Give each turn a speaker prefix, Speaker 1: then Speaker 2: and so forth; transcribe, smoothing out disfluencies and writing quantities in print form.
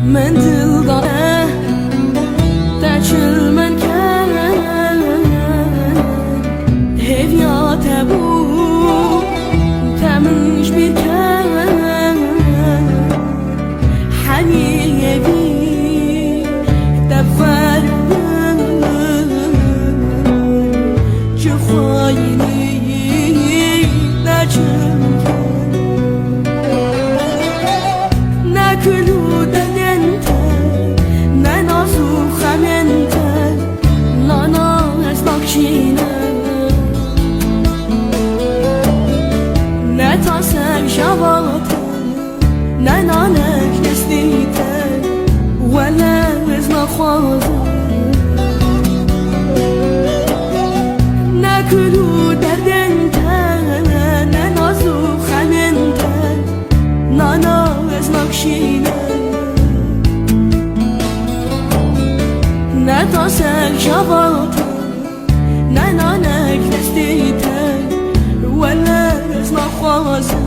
Speaker 1: من دل داره تچل من کرد هویات بود تمنش بیر کرد حبیبی دفر چه خواهی نچل نانك نسيتك ولا ما خاضر ناكلو دردنك ننازو خمنك نانا اسمك شينا نتاسك شباطك نانك نسيتك ولا ما خاضر